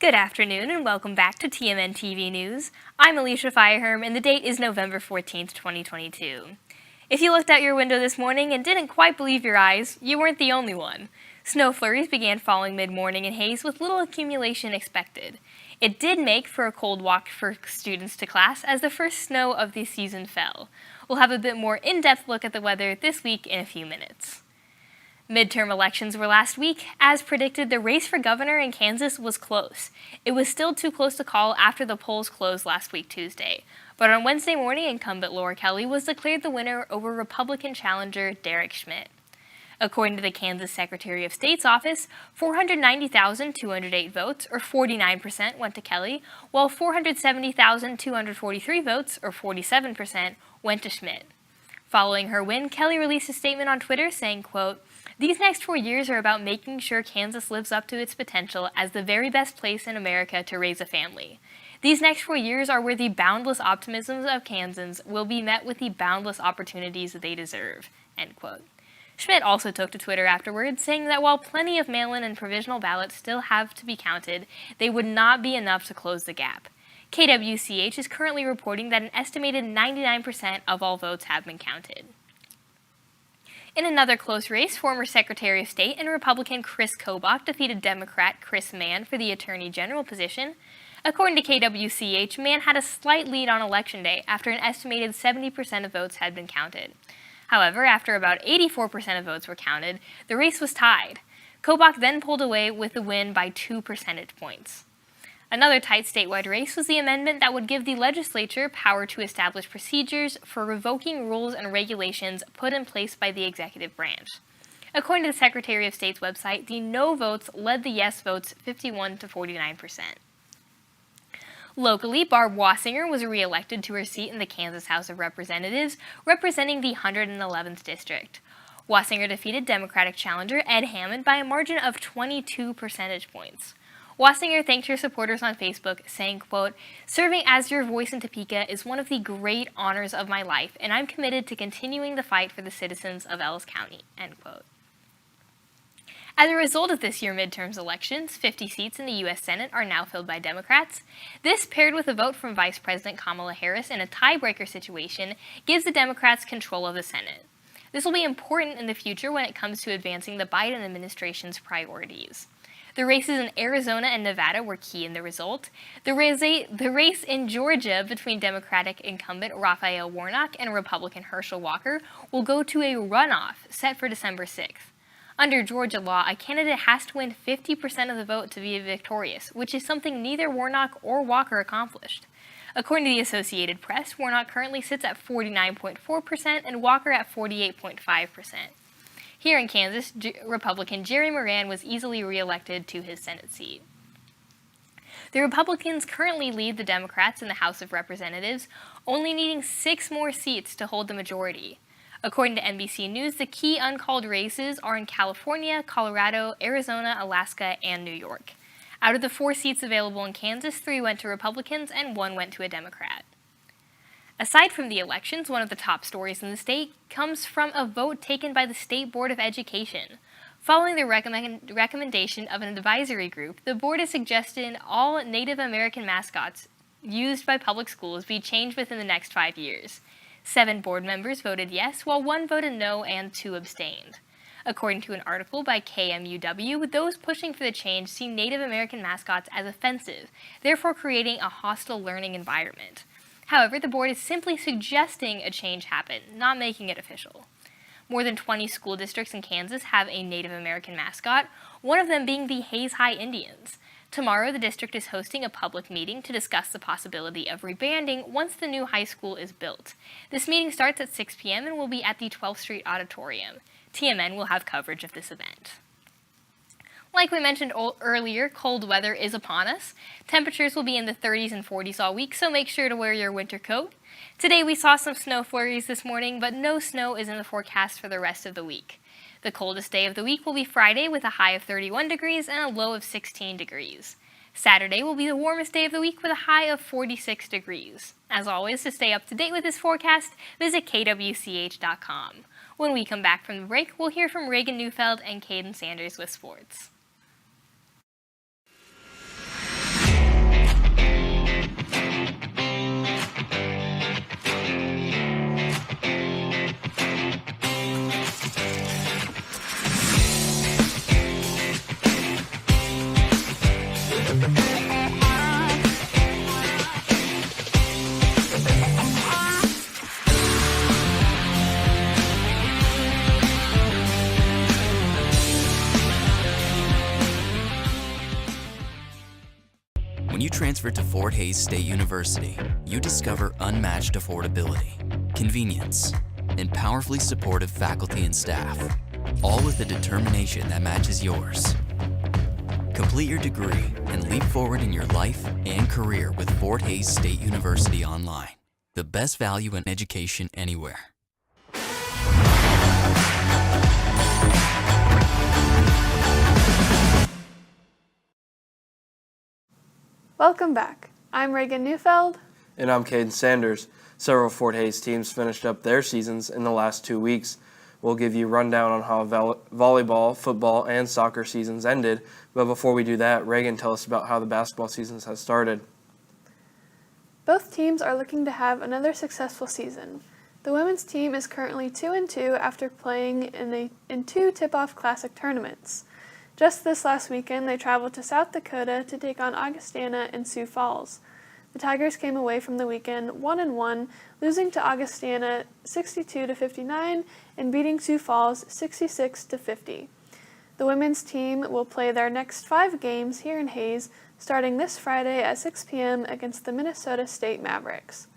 Good afternoon and welcome back to TMNtv News. I'm Alicia Fireherm and the date is November 14th, 2022. If you looked out your window this morning and didn't quite believe your eyes, you weren't the only one. Snow flurries began falling mid-morning in haze with little accumulation expected. It did make for a cold walk for students to class as the first snow of the season fell. We'll have a bit more in-depth look at the weather this week in a few minutes. Midterm elections were last week. As predicted, the race for governor in Kansas was close. It was still too close to call after the polls closed last week Tuesday. But on Wednesday morning, incumbent Laura Kelly was declared the winner over Republican challenger Derek Schmidt. According to the Kansas Secretary of State's office, 490,208 votes, or 49%, went to Kelly, while 470,243 votes, or 47%, went to Schmidt. Following her win, Kelly released a statement on Twitter saying, quote, "These next 4 years are about making sure Kansas lives up to its potential as the very best place in America to raise a family. These next 4 years are where the boundless optimisms of Kansans will be met with the boundless opportunities they deserve." End quote. Schmidt also took to Twitter afterwards, saying that while plenty of mail-in and provisional ballots still have to be counted, they would not be enough to close the gap. KWCH is currently reporting that an estimated 99% of all votes have been counted. In another close race, former Secretary of State and Republican Chris Kobach defeated Democrat Chris Mann for the Attorney General position. According to KWCH, Mann had a slight lead on Election Day after an estimated 70% of votes had been counted. However, after about 84% of votes were counted, the race was tied. Kobach then pulled away with the win by 2 percentage points. Another tight statewide race was the amendment that would give the legislature power to establish procedures for revoking rules and regulations put in place by the executive branch. According to the Secretary of State's website, the no votes led the yes votes 51 to 49%. Locally, Barb Wassinger was reelected to her seat in the Kansas House of Representatives, representing the 111th District. Wassinger defeated Democratic challenger Ed Hammond by a margin of 22 percentage points. Wassinger thanked her supporters on Facebook, saying, quote, "Serving as your voice in Topeka is one of the great honors of my life, and I'm committed to continuing the fight for the citizens of Ellis County," end quote. As a result of this year's midterms elections, 50 seats in the U.S. Senate are now filled by Democrats. This, paired with a vote from Vice President Kamala Harris in a tiebreaker situation, gives the Democrats control of the Senate. This will be important in the future when it comes to advancing the Biden administration's priorities. The races in Arizona and Nevada were key in the result. The race in Georgia between Democratic incumbent Raphael Warnock and Republican Herschel Walker will go to a runoff set for December 6th. Under Georgia law, a candidate has to win 50% of the vote to be victorious, which is something neither Warnock or Walker accomplished. According to the Associated Press, Warnock currently sits at 49.4% and Walker at 48.5%. Here in Kansas, Republican Jerry Moran was easily reelected to his Senate seat. The Republicans currently lead the Democrats in the House of Representatives, only needing 6 more seats to hold the majority. According to NBC News, the key uncalled races are in California, Colorado, Arizona, Alaska, and New York. Out of the 4 seats available in Kansas, 3 went to Republicans and 1 went to a Democrat. Aside from the elections, one of the top stories in the state comes from a vote taken by the State Board of Education. Following the recommendation of an advisory group, the board has suggested all Native American mascots used by public schools be changed within the next 5 years. 7 board members voted yes, while 1 voted no and 2 abstained. According to an article by KMUW, those pushing for the change see Native American mascots as offensive, therefore creating a hostile learning environment. However, the board is simply suggesting a change happen, not making it official. More than 20 school districts in Kansas have a Native American mascot, one of them being the Hayes High Indians. Tomorrow, the district is hosting a public meeting to discuss the possibility of rebranding once the new high school is built. This meeting starts at 6 p.m. and will be at the 12th Street Auditorium. TMN will have coverage of this event. Like we mentioned earlier, cold weather is upon us. Temperatures will be in the 30s and 40s all week, so make sure to wear your winter coat. Today we saw some snow flurries this morning, but no snow is in the forecast for the rest of the week. The coldest day of the week will be Friday with a high of 31 degrees and a low of 16 degrees. Saturday will be the warmest day of the week with a high of 46 degrees. As always, to stay up to date with this forecast, visit kwch.com. When we come back from the break, we'll hear from Reagan Neufeld and Caden Sanders with sports. When you transfer to Fort Hays State University, you discover unmatched affordability, convenience, and powerfully supportive faculty and staff, all with a determination that matches yours. Complete your degree and leap forward in your life and career with Fort Hays State University Online, the best value in education anywhere. Welcome back. I'm Reagan Neufeld. And I'm Caden Sanders. Several Fort Hays teams finished up their seasons in the last 2 weeks. We'll give you a rundown on how volleyball, football, and soccer seasons ended. But before we do that, Reagan, tell us about how the basketball seasons have started. Both teams are looking to have another successful season. The women's team is currently 2-2 after playing in 2 tip-off classic tournaments. Just this last weekend, they traveled to South Dakota to take on Augustana and Sioux Falls. The Tigers came away from the weekend 1-1, losing to Augustana 62-59 and beating Sioux Falls 66-50. The women's team will play their next 5 games here in Hays, starting this Friday at 6 p.m. against the Minnesota State Mavericks.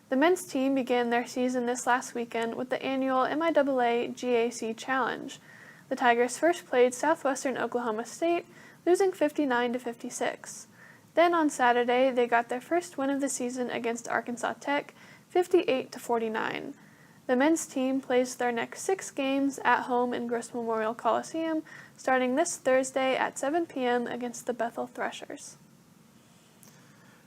The men's team began their season this last weekend with the annual MIAA GAC Challenge. The Tigers first played Southwestern Oklahoma State, losing 59-56. Then on Saturday, they got their first win of the season against Arkansas Tech, 58-49. The men's team plays their next 6 games at home in Gross Memorial Coliseum, starting this Thursday at 7 p.m. against the Bethel Threshers.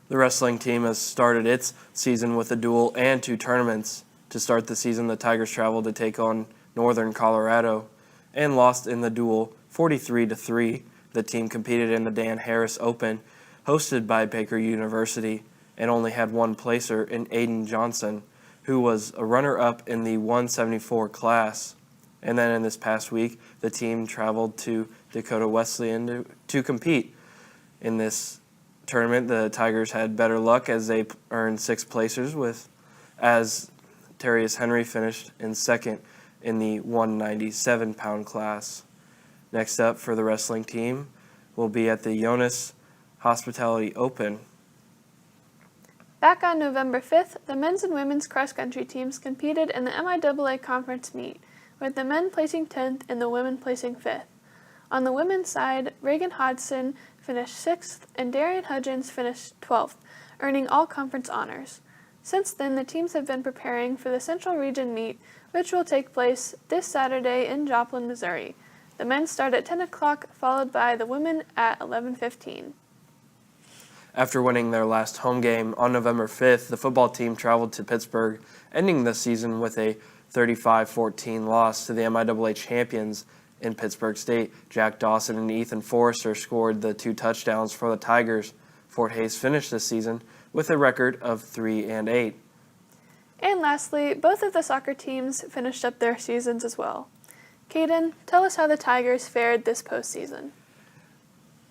The wrestling team has started its season with a duel and 2 tournaments. To start the season, the Tigers traveled to take on Northern Colorado and lost in the duel 43-3. The team competed in the Dan Harris Open, hosted by Baker University, and only had one placer in Aiden Johnson, who was a runner-up in the 174 class. And then in this past week, the team traveled to Dakota Wesleyan to compete. In this tournament, the Tigers had better luck as they earned 6 placers, as Terrius Henry finished in second in the 197-pound class. Next up for the wrestling team will be at the Jonas Hospitality Open. Back on November 5th, the men's and women's cross-country teams competed in the MIAA conference meet, with the men placing 10th and the women placing 5th. On the women's side, Reagan Hodgson finished 6th and Darian Hudgens finished 12th, earning all conference honors. Since then, the teams have been preparing for the Central Region meet, which will take place this Saturday in Joplin, Missouri. The men start at 10 o'clock, followed by the women at 11:15. After winning their last home game on November 5th, the football team traveled to Pittsburgh, ending the season with a 35-14 loss to the MIAA champions in Pittsburgh State. Jack Dawson and Ethan Forrester scored the 2 touchdowns for the Tigers. Fort Hays finished this season with a record of 3-8. And lastly, both of the soccer teams finished up their seasons as well. Caden, tell us how the Tigers fared this postseason.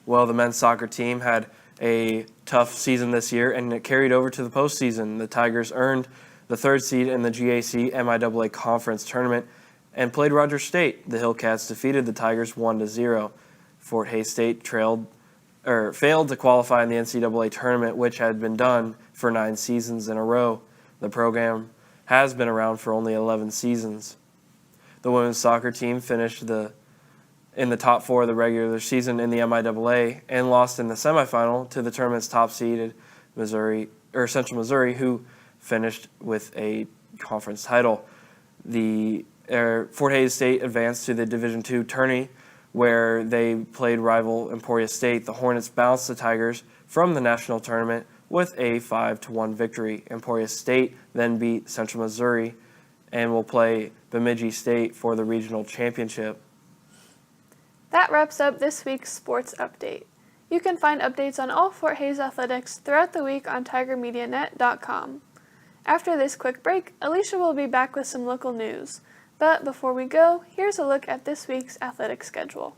Well, the men's soccer team had a tough season this year, and it carried over to the postseason. The Tigers earned the 3rd seed in the GAC MIAA Conference Tournament and played Rogers State. The Hillcats defeated the Tigers 1-0. Fort Hays State failed to qualify in the NCAA tournament, which had been done for 9 seasons in a row. The program has been around for only 11 seasons. The women's soccer team finished in the top 4 of the regular season in the MIAA and lost in the semifinal to the tournament's top seeded Central Missouri, who finished with a conference title. The Fort Hays State advanced to the Division II tourney, where they played rival Emporia State. The Hornets bounced the Tigers from the national tournament with a 5-1 victory. Emporia State then beat Central Missouri and will play Bemidji State for the regional championship. That wraps up this week's sports update. You can find updates on all Fort Hays athletics throughout the week on TigerMediaNet.com. After this quick break, Alicia will be back with some local news. But before we go, here's a look at this week's athletic schedule.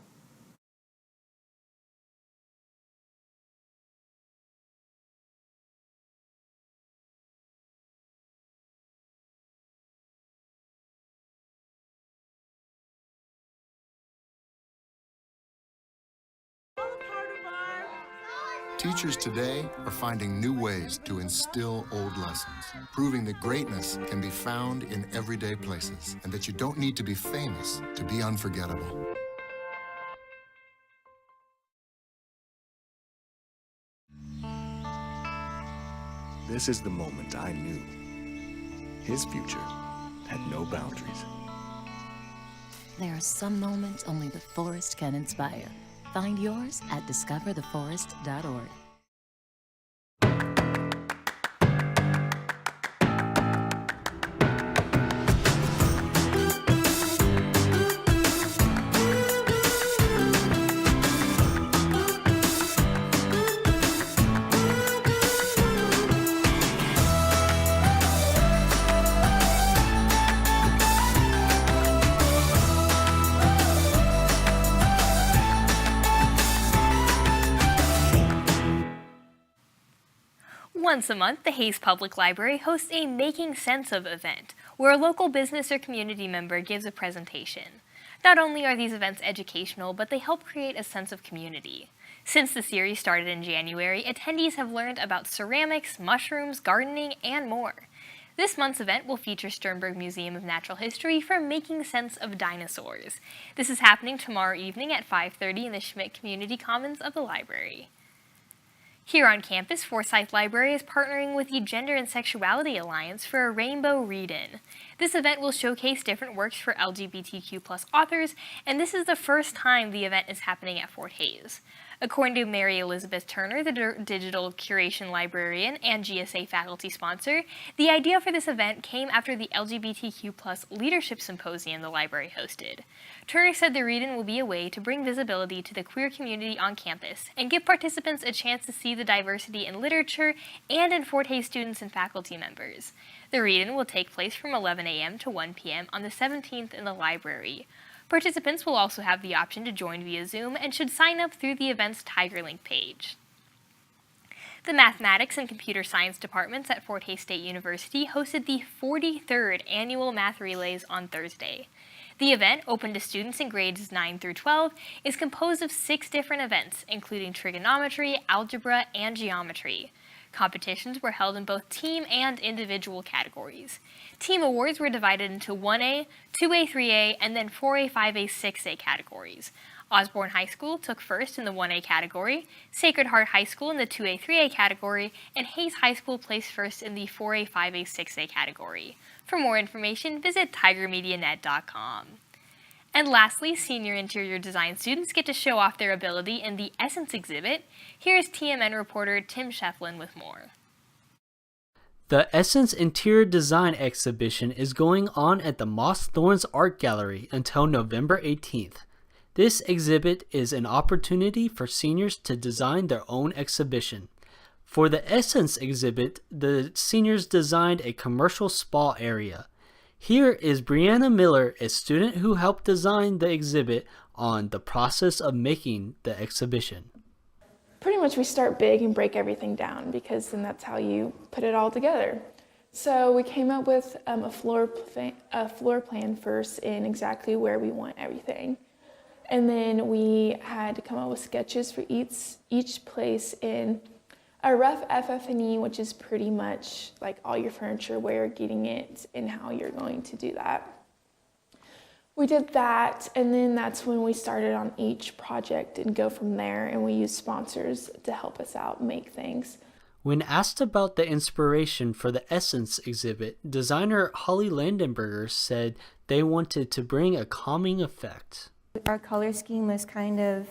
teachers today are finding new ways to instill old lessons, proving that greatness can be found in everyday places and that you don't need to be famous to be unforgettable. This is the moment I knew. His future had no boundaries. There are some moments only the forest can inspire. Find yours at discovertheforest.org. Once a month, the Hayes Public Library hosts a Making Sense of event, where a local business or community member gives a presentation. Not only are these events educational, but they help create a sense of community. Since the series started in January, attendees have learned about ceramics, mushrooms, gardening, and more. This month's event will feature Sternberg Museum of Natural History for Making Sense of Dinosaurs. This is happening tomorrow evening at 5:30 in the Schmidt Community Commons of the library. Here on campus, Forsyth Library is partnering with the Gender and Sexuality Alliance for a Rainbow Read-In. This event will showcase different works for LGBTQ+ authors, and this is the first time the event is happening at Fort Hays. According to Mary Elizabeth Turner, the digital curation librarian and GSA faculty sponsor, the idea for this event came after the LGBTQ+ Leadership Symposium the library hosted. Turner said the read-in will be a way to bring visibility to the queer community on campus and give participants a chance to see the diversity in literature and in Fort Hays students and faculty members. The read-in will take place from 11 a.m. to 1 p.m. on the 17th in the library. Participants will also have the option to join via Zoom and should sign up through the event's TigerLink page. The Mathematics and Computer Science departments at Fort Hays State University hosted the 43rd Annual Math Relays on Thursday. The event, open to students in grades 9 through 12, is composed of 6 different events, including trigonometry, algebra, and geometry. Competitions were held in both team and individual categories. Team awards were divided into 1A, 2A, 3A, and then 4A, 5A, 6A categories. Osborne High School took first in the 1A category, Sacred Heart High School in the 2A, 3A category, and Hayes High School placed first in the 4A, 5A, 6A category. For more information, visit tigermedianet.com. And lastly, senior interior design students get to show off their ability in the Essence exhibit. Here's TMN reporter Tim Shefflin with more. The Essence Interior Design exhibition is going on at the Moss Thorns Art Gallery until November 18th. This exhibit is an opportunity for seniors to design their own exhibition. For the Essence exhibit, the seniors designed a commercial spa area. Here is Brianna Miller, a student who helped design the exhibit, on the process of making the exhibition. Pretty much we start big and break everything down, because then that's how you put it all together. So we came up with a floor plan first in exactly where we want everything. And then we had to come up with sketches for each place in a rough FF&E, which is pretty much like all your furniture, where you're getting it and how you're going to do that. We did that, and then that's when we started on each project and go from there, and we used sponsors to help us out make things. When asked about the inspiration for the Essence exhibit, designer Holly Landenberger said they wanted to bring a calming effect. Our color scheme was kind of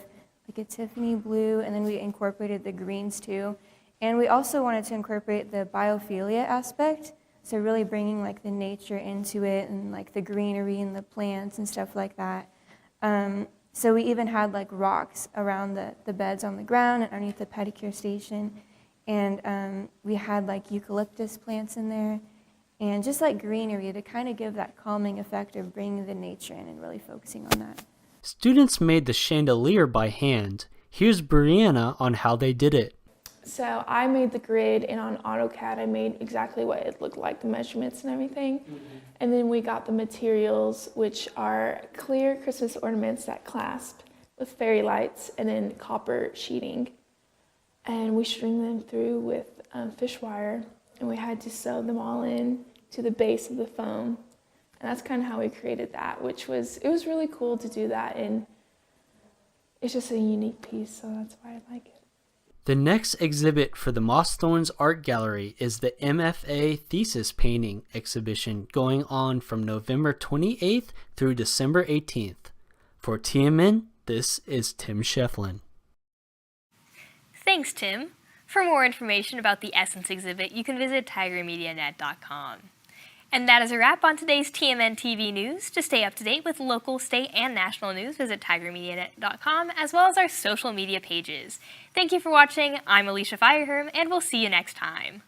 like a Tiffany blue, and then we incorporated the greens too. And we also wanted to incorporate the biophilia aspect, so really bringing like the nature into it and like the greenery and the plants and stuff like that. So we even had like rocks around the beds on the ground and underneath the pedicure station. And we had like eucalyptus plants in there and just like greenery to kind of give that calming effect of bringing the nature in and really focusing on that. Students made the chandelier by hand. Here's Brianna on how they did it. So I made the grid, and on AutoCAD I made exactly what it looked like, the measurements and everything. And then we got the materials, which are clear Christmas ornaments that clasp with fairy lights, and then copper sheeting. and we string them through with fish wire, and we had to sew them all in to the base of the foam. And that's kind of how we created that, it was really cool to do that, and it's just a unique piece, so that's why I like it. The next exhibit for the Moss Thorns Art Gallery is the MFA Thesis Painting exhibition going on from November 28th through December 18th. For TMN, this is Tim Shefflin. Thanks, Tim. For more information about the Essence exhibit, you can visit tigermedianet.com. And that is a wrap on today's TMNtv News. To stay up to date with local, state, and national news, visit tigermedianet.com, as well as our social media pages. Thank you for watching. I'm Alicia Fireherm, and we'll see you next time.